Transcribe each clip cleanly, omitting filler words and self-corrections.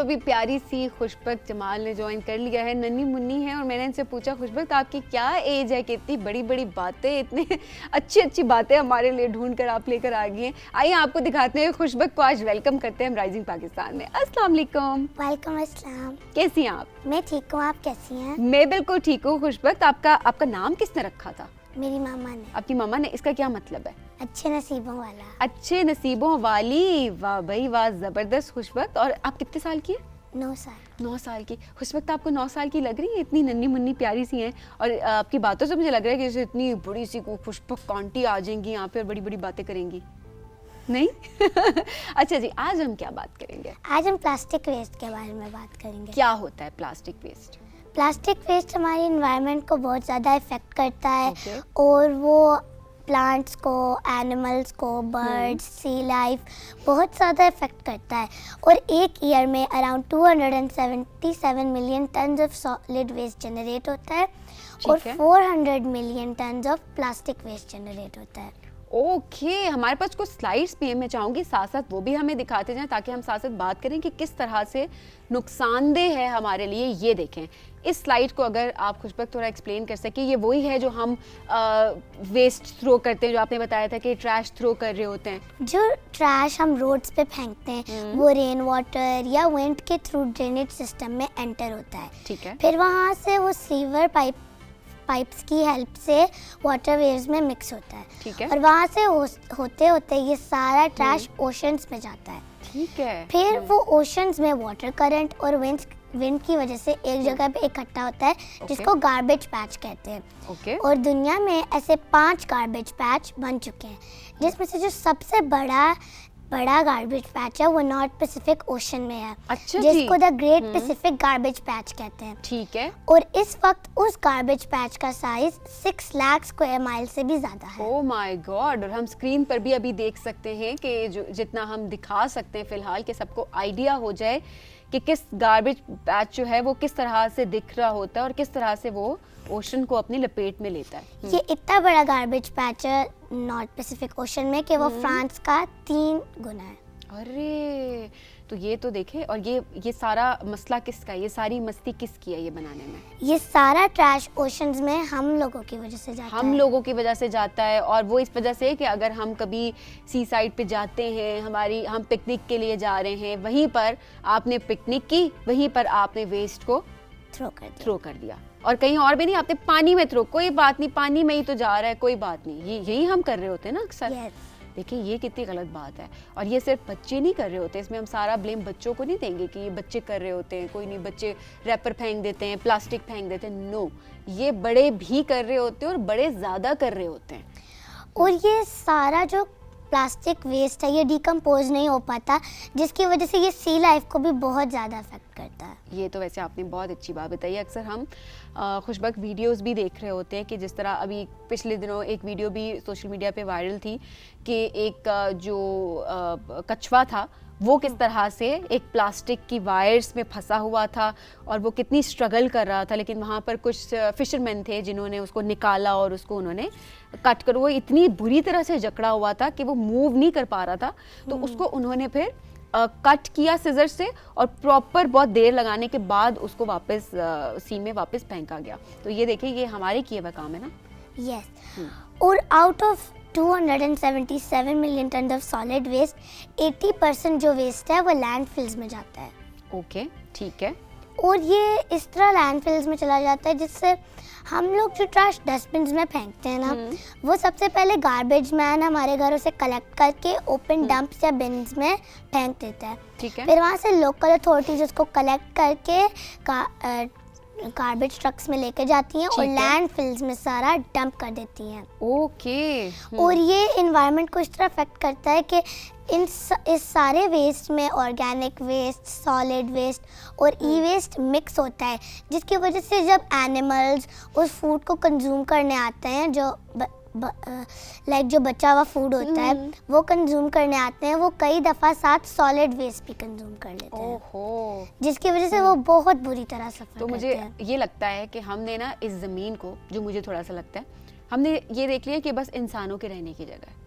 अभी प्यारी सी खुशबक जमाल ने ज्वाइन कर लिया है, नन्ही मुन्नी है और मैंने इनसे पूछा खुशबक आपकी क्या एज है कि इतनी बड़ी बड़ी बातें, इतनी अच्छी अच्छी बातें हमारे लिए ढूंढ कर आप लेकर आ गई हैं। आइए आपको दिखाते हैं खुशबक को, आज वेलकम करते हैं हम राइजिंग पाकिस्तान में। अस्सलाम वालेकुम। वालेकुम अस्सलाम। कैसी हैं आप? मैं ठीक हूँ, आप कैसी हैं? मैं बिल्कुल ठीक हूँ। खुशबक आपका नाम किसने रखा था? मेरी मामा ने। आपकी मामा ने। इसका क्या मतलब है? अच्छे नसीबों वाला। अच्छे नसीबों वाली। वाह भाई वाह, जबरदस्त खुशबक। और आप कितने साल की है? 9 साल। 9 साल की। उस वक्त आपको 9 साल की लग रही है, इतनी नन्ही मुन्नी प्यारी सी हैं। और आपकी बातों से मुझे लग रहा है कि जैसे इतनी बड़ी सी खुशबक आंटी आ जाएंगी यहाँ पे और बड़ी बड़ी बातें करेंगी। नहीं? अच्छा जी, आज हम क्या बात करेंगे? आज हम प्लास्टिक वेस्ट के बारे में बात करेंगे। क्या होता है प्लास्टिक वेस्ट? प्लास्टिक वेस्ट हमारे एनवायरनमेंट को बहुत ज़्यादा इफेक्ट करता है। Okay. और वो प्लांट्स को, एनिमल्स को, बर्ड्स, सी लाइफ बहुत ज़्यादा इफेक्ट करता है। और एक ईयर में around 277 million ton of solid waste generate होता है और 400 million ton of plastic waste generate होता है। ओके, हमारे पास कुछ स्लाइड्स भी हैं, मैं चाहूँगी साथ साथ वो भी हमें दिखाते जाएं ताकि हम साथ साथ बात करें कि किस तरह से नुकसानदेह है हमारे लिए। ये देखें इस स्लाइड को, अगर आप खुशबक थोड़ा एक्सप्लेन कर सकें। ये वही है जो हम वेस्ट थ्रो करते हैं, जो आपने बताया था कि ट्रैश थ्रो कर रहे होते हैं। जो ट्रैश हम रोड्स पे फेंकते हैं वो रेन वाटर या विंड के थ्रू ड्रेनेज सिस्टम में एंटर होता है। ठीक है। फिर वहाँ से वो सीवर पाइप्स की हेल्प से वाटर वेव्स में मिक्स होता है। ठीक है। और वहाँ से होते होते ये सारा ट्रैश ओशंस में जाता है। ठीक है। फिर वो ओशंस में वाटर करंट और विंड की वजह से एक जगह पे इकट्ठा होता है, जिसको गार्बेज पैच कहते हैं। ओके। और दुनिया में ऐसे 5 गार्बेज पैच बन चुके हैं, जिसमें से जो सबसे बड़ा गार्बेज पैच है वो नॉर्थ पैसिफिक ओशन में है। अच्छा, जिसको the great Pacific garbage patch कहते हैं। ठीक है। और इस वक्त उस गार्बेज पैच का साइज 6 लाख स्क्वायर माइल से भी ज्यादा है। Oh my God. और हम स्क्रीन पर भी अभी देख सकते हैं कि जो जितना हम दिखा सकते हैं फिलहाल, कि सबको आइडिया हो जाए कि किस गार्बेज पैच जो है वो किस तरह से दिख रहा होता है और किस तरह से वो ओशन को अपनी लपेट में लेता है। ये इतना बड़ा गार्बेज पैच है नॉर्थ पैसिफिक ओशन में कि वो फ्रांस का 3 गुना है। अरे, तो ये तो देखे। और ये सारा मसला किसका है? ये सारी मस्ती किसकी है ये बनाने में? ये सारा ट्रैश ओशंस में हम लोगों की वजह से जाता है। हम लोगों की वजह से जाता है। और वो इस वजह से कि अगर हम कभी सी साइड पे जाते हैं, हम पिकनिक के लिए जा रहे हैं, वहीं पर आपने पिकनिक की, वहीं पर आपने वेस्ट को थ्रो कर दिया। और कहीं और भी नहीं, आपने पानी में थ्रो, कोई बात नहीं, पानी में ही तो जा रहा है, कोई बात नहीं। यही हम कर रहे होते हैं ना अक्सर। देखिए ये कितनी गलत बात है। और ये सिर्फ बच्चे नहीं कर रहे होते, इसमें हम सारा ब्लेम बच्चों को नहीं देंगे कि ये बच्चे कर रहे होते हैं। कोई नहीं, बच्चे रैपर फेंक देते हैं, प्लास्टिक फेंक देते हैं। नो, ये बड़े भी कर रहे होते हैं और बड़े ज़्यादा कर रहे होते हैं। और ये सारा जो प्लास्टिक वेस्ट है ये डिकम्पोज नहीं हो पाता, जिसकी वजह से ये सी लाइफ को भी बहुत ज़्यादा अफेक्ट करता है। ये तो वैसे आपने बहुत अच्छी बात बताई। अक्सर हम खुशबक वीडियोस भी देख रहे होते हैं कि जिस तरह अभी पिछले दिनों एक वीडियो भी सोशल मीडिया पे वायरल थी कि एक जो कछुआ था वो किस तरह से एक प्लास्टिक की वायर्स में फंसा हुआ था और वो कितनी स्ट्रगल कर रहा था। लेकिन वहाँ पर कुछ फिशरमैन थे जिन्होंने उसको निकाला और उसको उन्होंने कट कर, वो इतनी बुरी तरह से जकड़ा हुआ था कि वो मूव नहीं कर पा रहा था। तो उसको उन्होंने फिर कट किया सिजर से और प्रॉपर बहुत देर लगाने के बाद उसको वापस सी में वापस फेंका गया। तो ये देखिए, ये हमारे किए हुआ काम है ना। यस। और out of 277 million ton of solid waste, 80% जो वेस्ट है वो लैंडफिल्स में जाता है। ओके, ठीक है। और ये इस तरह लैंडफिल्स में चला जाता है जिससे हम लोग जो ट्रैश डस्टबिन्स में फेंकते हैं ना, वो सबसे पहले गार्बेज मैन हमारे घरों से कलेक्ट करके ओपन डंप्स या बिन्स में फेंक देता है। ठीक है। फिर वहाँ से लोकल अथॉरिटीज उसको कलेक्ट करके गार्बेज ट्रक्स में लेके जाती हैं और लैंडफिल्स में सारा डंप कर देती हैं। ओके। और ये एनवायरनमेंट को इस तरह अफेक्ट करता है कि इस सारे वेस्ट में ऑर्गेनिक वेस्ट, सॉलिड वेस्ट और ई वेस्ट मिक्स होता है, जिसकी वजह से जब एनिमल्स उस फूड को कंज्यूम करने आते हैं, जो जो बचा हुआ फूड होता है वो कंज्यूम करने आते हैं, वो कई दफ़ा साथ सॉलिड वेस्ट भी कंज्यूम कर लेते हैं। ओहो। जिसकी वजह से वो बहुत बुरी तरह सफ़र तो मुझे ये लगता है कि हमने ना इस ज़मीन को, जो मुझे थोड़ा सा लगता है, हमने ये देख लिया कि बस इंसानों के रहने की जगह है।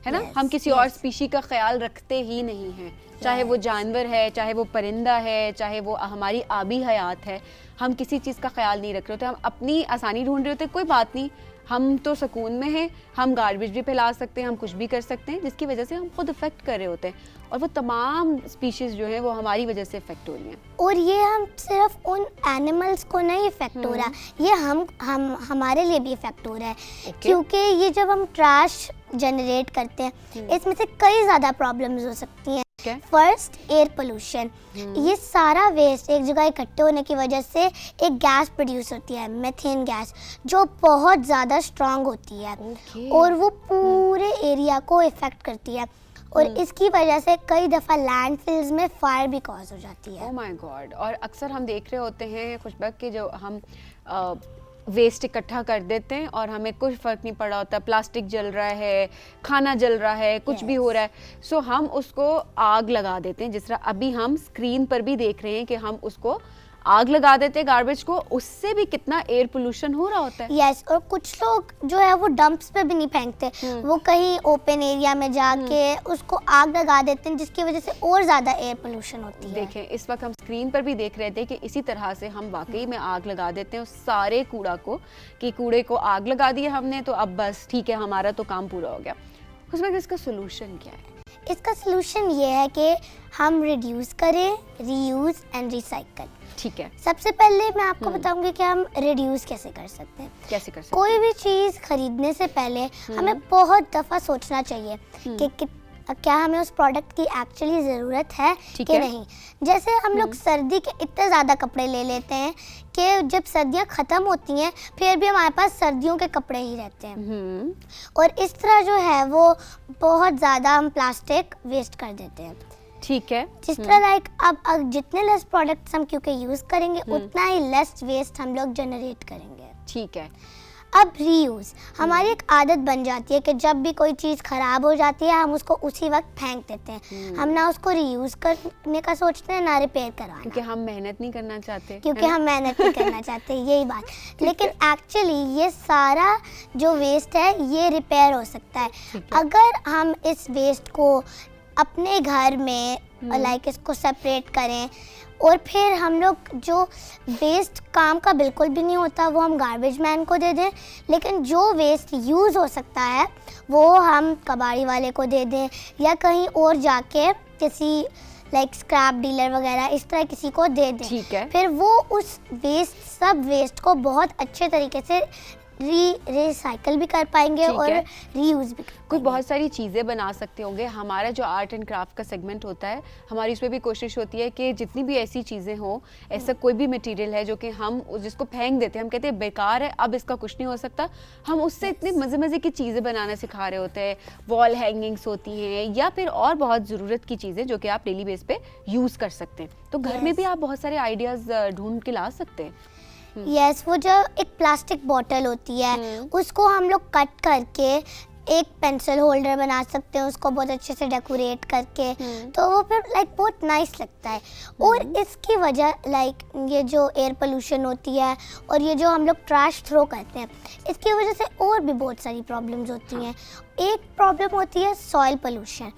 है ना। Yes, हम किसी और yes. स्पीशी का ख्याल रखते ही नहीं हैं, चाहे वो जानवर है, चाहे वो परिंदा है, चाहे वो हमारी आबी हयात है, हम किसी चीज़ का ख्याल नहीं रख रहे होते, हम अपनी आसानी ढूंढ रहे होते। कोई बात नहीं, हम तो सुकून में हैं, हम गार्बेज भी फैला सकते हैं, हम कुछ भी कर सकते हैं, जिसकी वजह से हम खुद इफेक्ट कर रहे होते हैं, और वो तमाम स्पीशीज़ जो हैं वो हमारी वजह से इफेक्ट हो रही हैं। और ये हम सिर्फ उन एनिमल्स को नहीं इफेक्ट हो रहा, ये हम हमारे लिए भी इफेक्ट हो रहा है। Okay. क्योंकि ये जब हम ट्रैश जनरेट करते हैं, इसमें से कई ज़्यादा प्रॉब्लम्स हो सकती हैं। First, air pollution. ये सारा वेस्ट एक जगह इकट्ठे होने की वजह से एक गैस प्रोड्यूस होती है, मीथेन गैस, जो बहुत ज़्यादा स्ट्रांग होती है। और वो पूरे एरिया को इफेक्ट करती है, और इसकी वजह से कई दफ़ा लैंडफिल्स में फायर भी कॉज हो जाती है। Oh my God. और अक्सर हम देख रहे होते हैं खुशबक के जो हम वेस्ट इकट्ठा कर देते हैं और हमें कुछ फ़र्क नहीं पड़ा होता, प्लास्टिक जल रहा है, खाना जल रहा है, कुछ भी हो रहा है, सो हम उसको आग लगा देते हैं। जिस तरह अभी हम स्क्रीन पर भी देख रहे हैं कि हम उसको आग लगा देते हैं गार्बेज को, उससे भी कितना एयर पोल्यूशन हो रहा होता है। यस, और कुछ लोग जो है वो डंप्स पे भी नहीं फेंकते, वो कहीं ओपन एरिया में जाके उसको आग लगा देते हैं, जिसकी वजह से और ज़्यादा एयर पोल्यूशन होती है। देखें, इस वक्त हम स्क्रीन पर भी देख रहे थे कि इसी तरह से हम वाकई में आग लगा देते हैं उस सारे कूड़ा को, कि कूड़े को आग लगा दिया हमने तो अब बस ठीक है, हमारा तो काम पूरा हो गया। उस वक्त इसका सोल्यूशन क्या है? इसका सोल्यूशन ये है कि हम रिड्यूस करें, रीयूज एंड रिसाइकल। ठीक है, सबसे पहले मैं आपको बताऊंगी कि हम रिड्यूस कैसे कर सकते हैं। कैसे कर सकते कोई भी चीज़ खरीदने से पहले हमें बहुत दफ़ा सोचना चाहिए कि क्या हमें उस प्रोडक्ट की एक्चुअली ज़रूरत है कि नहीं। जैसे हम लोग सर्दी के इतने ज़्यादा कपड़े ले लेते हैं कि जब सर्दियाँ ख़त्म होती हैं फिर भी हमारे पास सर्दियों के कपड़े ही रहते हैं, और इस तरह जो है वो बहुत ज़्यादा हम प्लास्टिक वेस्ट कर देते हैं। ठीक है, जिस तरह लाइक अब जितने लेस प्रोडक्ट्स हम क्योंकि यूज़ करेंगे उतना ही लेस वेस्ट हम लोग जनरेट करेंगे। ठीक है। अब रीयूज़ हमारी एक आदत बन जाती है कि जब भी कोई चीज़ ख़राब हो जाती है हम उसको उसी वक्त फेंक देते हैं। हम ना उसको रीयूज़ करने का सोचते हैं, ना रिपेयर करवाना, क्योंकि हम मेहनत नहीं करना चाहते, क्योंकि हम मेहनत नहीं करना चाहते, यही बात। लेकिन एक्चुअली ये सारा जो वेस्ट है ये रिपेयर हो सकता है अगर हम इस वेस्ट को अपने घर में लाइक इसको सेपरेट करें, और फिर हम लोग जो वेस्ट काम का बिल्कुल भी नहीं होता वो हम गार्बेज मैन को दे दें, लेकिन जो वेस्ट यूज़ हो सकता है वो हम कबाड़ी वाले को दे दें, या कहीं और जाके किसी लाइक स्क्रैप डीलर वगैरह इस तरह किसी को दे दें। ठीक है। फिर वो उस सब वेस्ट को बहुत अच्छे तरीके से रिसाइकल भी कर पाएंगे और रीयूज भी कर कोई पाएंगे। बहुत सारी चीज़ें बना सकते होंगे। हमारा जो आर्ट एंड क्राफ्ट का सेगमेंट होता है, हमारी उसमें भी कोशिश होती है कि जितनी भी ऐसी चीज़ें हों, ऐसा कोई भी मटेरियल है जो कि हम जिसको फेंक देते हैं, हम कहते हैं बेकार है, अब इसका कुछ नहीं हो सकता, हम उससे इतनी मज़े मज़े की चीज़ें बनाना सिखा रहे होते हैं। वॉल हैंगिंग्स होती हैं या फिर और बहुत ज़रूरत की चीज़ें जो कि आप डेली बेस पे यूज़ कर सकते हैं। तो घर में भी आप बहुत सारे आइडियाज़ ढूंढ के ला सकते हैं। यस, वो जो एक प्लास्टिक बॉटल होती है उसको हम लोग कट करके एक पेंसिल होल्डर बना सकते हैं, उसको बहुत अच्छे से डेकोरेट करके, तो वो फिर लाइक बहुत नाइस लगता है। और इसकी वजह लाइक ये जो एयर पोल्यूशन होती है और ये जो हम लोग ट्रैश थ्रो करते हैं, इसकी वजह से और भी बहुत सारी प्रॉब्लम्स होती हैं। एक प्रॉब्लम होती है सॉइल पोल्यूशन।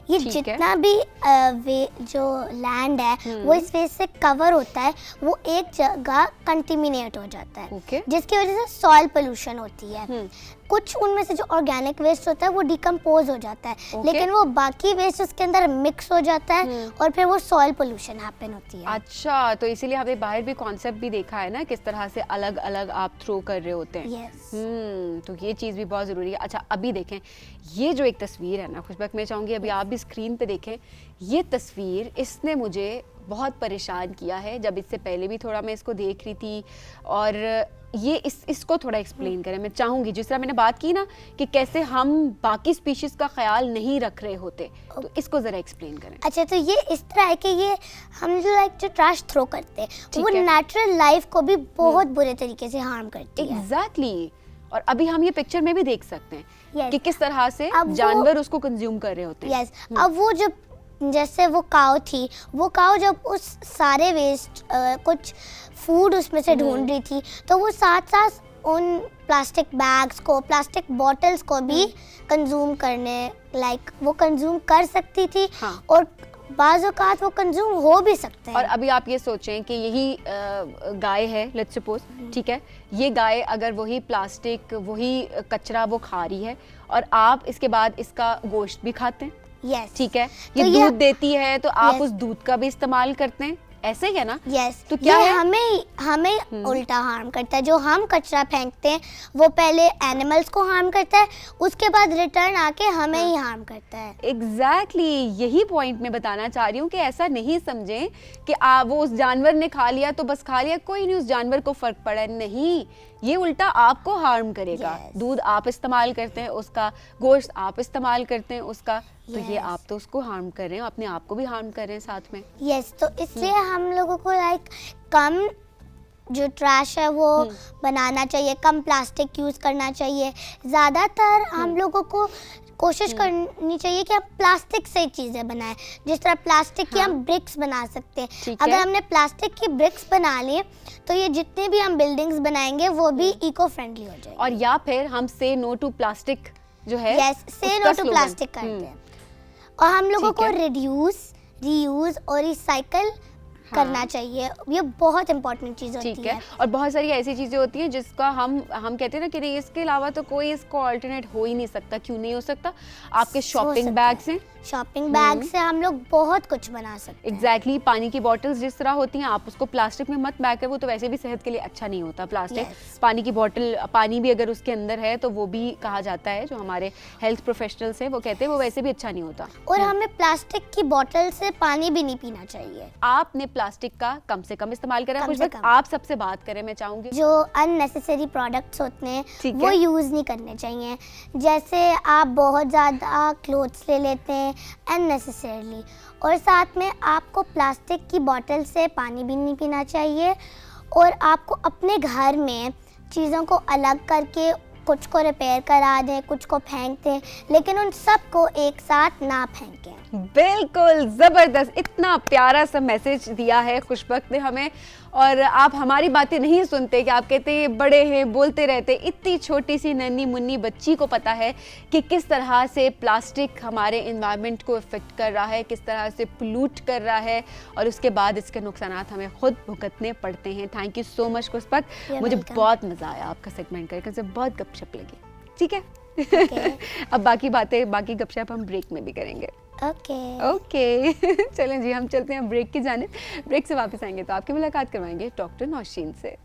ये जितना भी जो लैंड है वो इस वेस्ट से कवर होता है, वो एक जगह कंटिमिनेट हो जाता है, जिसकी वजह से सॉइल पोल्यूशन होती है। कुछ उनमें से जो ऑर्गेनिक वेस्ट होता है वो डिकम्पोज हो जाता है, लेकिन वो बाकी वेस्ट उसके अंदर मिक्स हो जाता है और फिर वो सॉइल पोल्यूशन हैपन होती है। अच्छा, तो इसीलिए हमने बाहर भी कॉन्सेप्ट भी देखा है ना, किस तरह से अलग अलग आप थ्रो कर रहे होते हैं। तो ये चीज़ भी बहुत ज़रूरी है। अच्छा, अभी देखें ये जो एक तस्वीर है ना खुशबक, मैं चाहूँगी अभी आप भी स्क्रीन पे देखें ये तस्वीर। इसने मुझे बहुत परेशान किया है, जब इससे पहले भी थोड़ा मैं इसको देख रही थी, और ये इसको थोड़ा एक्सप्लेन करें। मैं चाहूँगी जिस तरह मैंने बात की ना कि कैसे हम बाकी स्पीशीज़ का ख्याल नहीं रख रहे होते, तो इसको ज़रा एक्सप्लेन करें। अच्छा, तो ये इस तरह है कि ये हम जो लाइक जो ट्रैश थ्रो करते हैं वो नेचुरल लाइफ को भी बहुत बुरे तरीके से हार्म करती है। एग्जैक्टली। और अभी हम ये पिक्चर में भी देख सकते हैं कि किस तरह से जानवर उसको कंज्यूम कर रहे होते हैं। अब वो जब जैसे वो काऊ थी, वो काऊ जब उस सारे वेस्ट कुछ फूड उसमें से ढूंढ रही थी, तो वो साथ साथ उन प्लास्टिक बैग्स को, प्लास्टिक बॉटल्स को भी कंज्यूम करने वो कंज्यूम कर सकती थी। हाँ। और बाज़ औक़ात वो कंज्यूम हो भी सकते हैं। और अभी आप ये सोचें कि यही गाय है, लेट्स सपोज, ठीक है, ये गाय अगर वही प्लास्टिक, वही कचरा वो खा रही है और आप इसके बाद इसका गोश्त भी खाते हैं, यस, ठीक है, ये तो दूध देती है तो आप Yes. उस दूध का भी इस्तेमाल करते हैं, ऐसे ही है ना? यस, तो क्या ये है? हमें उल्टा हार्म करता है। जो हम कचरा फेंकते हैं वो पहले एनिमल्स को हार्म करता है, उसके बाद रिटर्न आके हमें ही हार्म करता है। एग्जैक्टली यही पॉइंट मैं बताना चाह रही हूँ कि ऐसा नहीं समझें कि वो उस जानवर ने खा लिया तो बस खा लिया, कोई नहीं उस जानवर को फर्क पड़ा, नहीं, ये उल्टा आपको हार्म करेगा। Yes. दूध आप इस्तेमाल करते हैं उसका, गोश्त आप इस्तेमाल करते हैं उसका, तो ये Yes. आप तो उसको हार्म कर रहे हैं, अपने आप को भी हार्म कर रहे हैं साथ में। यस, तो इसलिए हम लोगों को कम जो ट्रैश है वो बनाना चाहिए, कम प्लास्टिक यूज़ करना चाहिए। ज़्यादातर हम लोगों को कोशिश करनी चाहिए कि हम प्लास्टिक से चीज़ें बनाएं। जिस तरह प्लास्टिक की हम ब्रिक्स बना सकते हैं। ठीक अगर है। हमने प्लास्टिक की ब्रिक्स बना ली तो ये जितने भी हम बिल्डिंग्स बनाएंगे वो भी इको फ्रेंडली हो जाएंगे। और या फिर हम से नो टू प्लास्टिक जो है, यस, से नो टू प्लास्टिक करते हैं। और हम लोगों ठीक को है। रिड्यूस, रीयूज और रिसाइकल करना चाहिए। ये बहुत इंपॉर्टेंट चीज़ होती ठीक है। है, और बहुत सारी ऐसी चीज़ें होती हैं जिसका हम कहते हैं ना कि नहीं, इसके अलावा तो कोई इसको अल्टरनेट हो ही नहीं सकता। क्यों नहीं हो सकता? आपके शॉपिंग बैग्स हैं, शॉपिंग बैग से हम लोग बहुत कुछ बना सकते हैं। एग्जैक्टली पानी की बॉटल्स जिस तरह होती हैं, आप उसको प्लास्टिक में मत पैक करें, वो तो वैसे भी सेहत के लिए अच्छा नहीं होता प्लास्टिक। Yes. पानी की बॉटल, पानी भी अगर उसके अंदर है तो वो भी कहा जाता है, जो हमारे हेल्थ प्रोफेशनल्स हैं वो कहते हैं वो वैसे भी अच्छा नहीं होता। और हमें प्लास्टिक की बॉटल से पानी भी नहीं पीना चाहिए। आपने प्लास्टिक का कम से कम इस्तेमाल करा है। कम कुछ से वक्त कम। आप सबसे बात करें, मैं चाहूंगी। जो अननेसेसरी प्रोडक्ट्स होते हैं ठीक वो है। यूज़ नहीं करने चाहिए। जैसे आप बहुत ज़्यादा क्लोथ्स ले लेते हैं अननेसेसरली, और साथ में आपको प्लास्टिक की बॉटल से पानी भी नहीं पीना चाहिए। और आपको अपने घर में चीज़ों को अलग करके कुछ को रिपेयर करा दें, कुछ को फेंक दें, लेकिन उन सब को एक साथ ना फेंकें। बिल्कुल जबरदस्त, इतना प्यारा सा मैसेज दिया है खुशबख्त ने हमें। और आप हमारी बातें नहीं सुनते कि आप कहते हैं बड़े हैं, बोलते रहते। इतनी छोटी सी नन्ही मुन्नी बच्ची को पता है कि किस तरह से प्लास्टिक हमारे एनवायरनमेंट को इफेक्ट कर रहा है, किस तरह से पोल्यूट कर रहा है, और उसके बाद इसके नुकसानात हमें खुद भुगतने पड़ते हैं। थैंक यू सो मच खुशबख्त, मुझे welcome. बहुत मज़ा आया आपका सेगमेंट करके, मुझे बहुत गपशप लगी। ठीक है Okay. अब बाकी बातें, बाकी गपशप हम ब्रेक में भी करेंगे। ओके चलें जी, हम चलते हैं ब्रेक की जानिब। ब्रेक से वापस आएंगे तो आपकी मुलाकात करवाएंगे डॉक्टर नौशीन से।